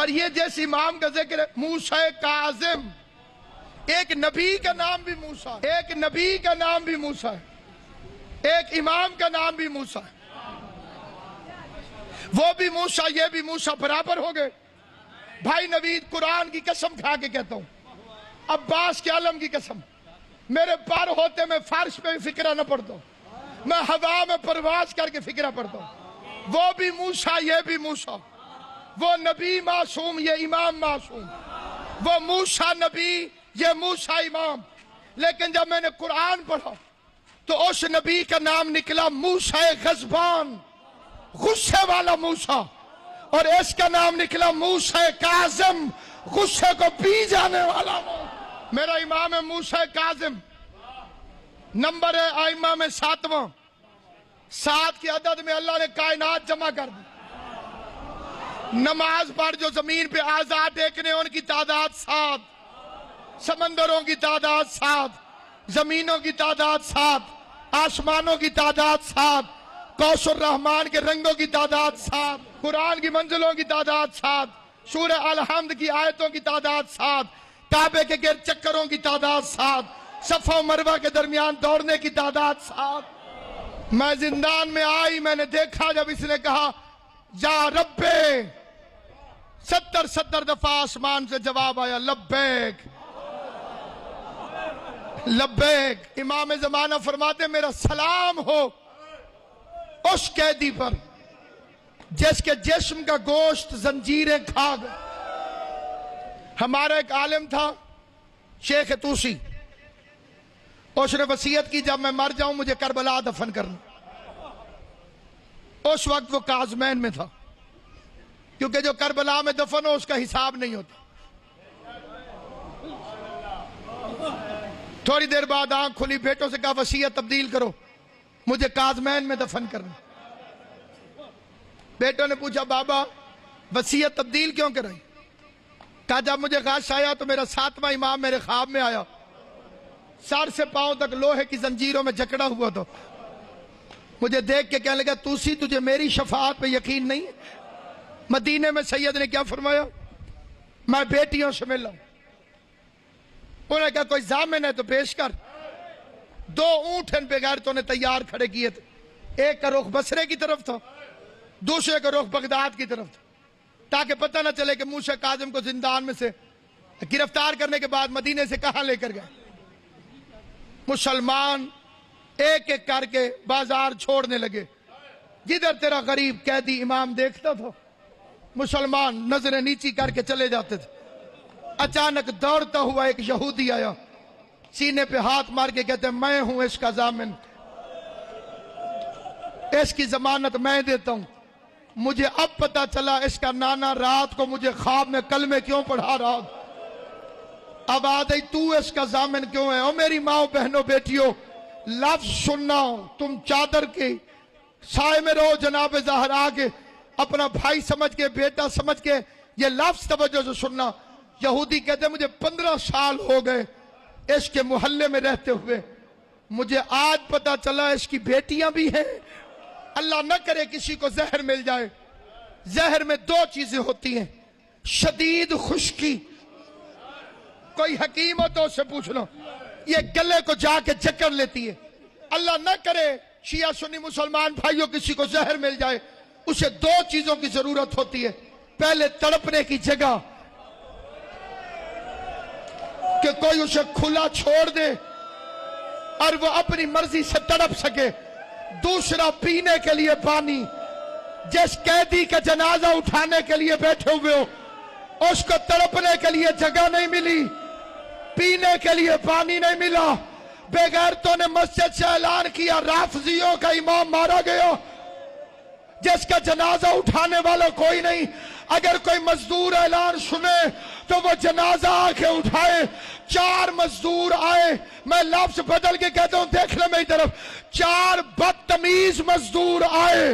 اور یہ جس امام کا ذکر ہے موسیٰ کاظم، ایک نبی کا نام بھی موسیٰ ہے، ایک نبی کا نام بھی موسیٰ ہے، ایک امام کا نام بھی موسیٰ ہے۔ وہ بھی موسیٰ یہ بھی موسیٰ برابر ہو گئے۔ بھائی نوید قرآن کی قسم کھا کے کہتا ہوں، عباس کے عالم کی قسم، میرے پر ہوتے میں فرش پہ فکرہ نہ پڑتا ہوں، میں ہوا میں پرواز کر کے فکرہ پڑتا ہوں۔ وہ بھی موسیٰ یہ بھی موسیٰ، وہ نبی معصوم یہ امام معصوم، وہ موسیٰ نبی یہ موسیٰ امام۔ لیکن جب میں نے قرآن پڑھا تو اس نبی کا نام نکلا موسیٰ غضبان، غصے والا موسیٰ، اور اس کا نام نکلا موسیٰ کاظم، غصے کو پی جانے والا۔ میرا امام ہے موسیٰ کاظم، نمبر ہے ائمہ میں 7واں، 7 کے عدد میں اللہ نے کائنات جمع کر دی۔ نماز پڑھ جو زمین پہ آزاد دیکھنے ان کی تعداد 7، سمندروں کی تعداد 7، زمینوں کی تعداد 7، آسمانوں کی تعداد 7، کوثر الرحمن کے رنگوں کی تعداد 7، قرآن کی منزلوں کی تعداد 7، سورہ الحمد کی آیتوں کی تعداد 7، کعبے کے گرد چکروں کی تعداد 7، صفا و مروہ کے درمیان دوڑنے کی تعداد 7۔ میں زندان میں آئی، میں نے دیکھا جب اس نے کہا یا رب، 70 دفعہ آسمان سے جواب آیا لبیک لبیک۔ امام زمانہ فرماتے میرا سلام ہو اس قیدی پر جس کے جسم کا گوشت زنجیریں کھا گئے۔ ہمارا ایک عالم تھا شیخ توسی، اس نے وصیت کی جب میں مر جاؤں مجھے کربلا دفن کرنا۔ اس وقت وہ کاظمین میں تھا، کیونکہ جو کربلا میں دفن ہو اس کا حساب نہیں ہوتا۔ تھوڑی دیر بعد آنکھ کھلی، بیٹوں سے کہا وصیت تبدیل کرو، مجھے کاظمین میں دفن کرنا۔ بیٹوں نے پوچھا بابا وصیت تبدیل کیوں کرائی؟ کہا جب مجھے غش آیا تو میرا 7واں امام میرے خواب میں آیا، سر سے پاؤں تک لوہے کی زنجیروں میں جکڑا ہوا تھا، مجھے دیکھ کے کہنے لگا توسی تجھے میری شفاعت پہ یقین نہیں ہے؟ مدینے میں سید نے کیا فرمایا؟ میں بیٹیوں سے مل رہا ہوں۔ انہوں نے کہا کوئی ضامن ہے تو پیش کر۔ 2 اونٹ ان بغیرتوں نے تیار کھڑے کیے تھے، ایک کا رخ بصرے کی طرف تھا، دوسرے کا رخ بغداد کی طرف تھا، تاکہ پتہ نہ چلے کہ موسیٰ کاظم کو زندان میں سے گرفتار کرنے کے بعد مدینے سے کہاں لے کر گئے۔ مسلمان ایک ایک کر کے بازار چھوڑنے لگے، جدھر تیرا غریب قیدی امام دیکھتا تھا مسلمان نظریں نیچی کر کے چلے جاتے تھے۔ اچانک دوڑتا ہوا ایک یہودی آیا، سینے پہ ہاتھ مار کے کہتے ہیں میں ہوں اس کا ضامن، اس کی ضمانت میں دیتا ہوں۔ مجھے اب پتا چلا اس کا نانا رات کو مجھے خواب میں کلمے کیوں پڑھا رہا۔ اب آدھائی تو اس کا ضامن کیوں ہے؟ او میری ماں بہنوں بیٹیوں، لفظ سننا، تم چادر کے سائے میں رہو جناب زہرا کے، اپنا بھائی سمجھ کے بیٹا سمجھ کے یہ لفظ توجہ سے سننا۔ یہودی کہتے ہیں مجھے 15 سال ہو گئے اس کے محلے میں رہتے ہوئے، مجھے آج پتا چلا اس کی بیٹیاں بھی ہیں۔ اللہ نہ کرے کسی کو زہر مل جائے۔ زہر میں 2 چیزیں ہوتی ہیں، شدید خشکی، کوئی حکیم ہو تو اس سے پوچھ لو، یہ گلے کو جا کے جکڑ لیتی ہے۔ اللہ نہ کرے شیعہ سنی مسلمان بھائیوں کسی کو زہر مل جائے، اسے 2 چیزوں کی ضرورت ہوتی ہے۔ پہلے تڑپنے کی جگہ کہ کوئی اسے کھلا چھوڑ دے اور وہ اپنی مرضی سے تڑپ سکے، دوسرا پینے کے لیے پانی۔ جس قیدی کا جنازہ اٹھانے کے لیے بیٹھے ہوئے ہو اس کو تڑپنے کے لیے جگہ نہیں ملی، پینے کے لیے پانی نہیں ملا، بے غیرتوں نے مسجد سے اعلان کیا رافضیوں کا امام مارا گیا، جس کا جنازہ اٹھانے والا کوئی نہیں۔ اگر کوئی مزدور اعلان سنے تو وہ جنازہ آ کے اٹھائے۔ 4 مزدور آئے، میں لفظ بدل کے کہتا ہوں دیکھ لیں میری طرف، 4 بدتمیز مزدور آئے،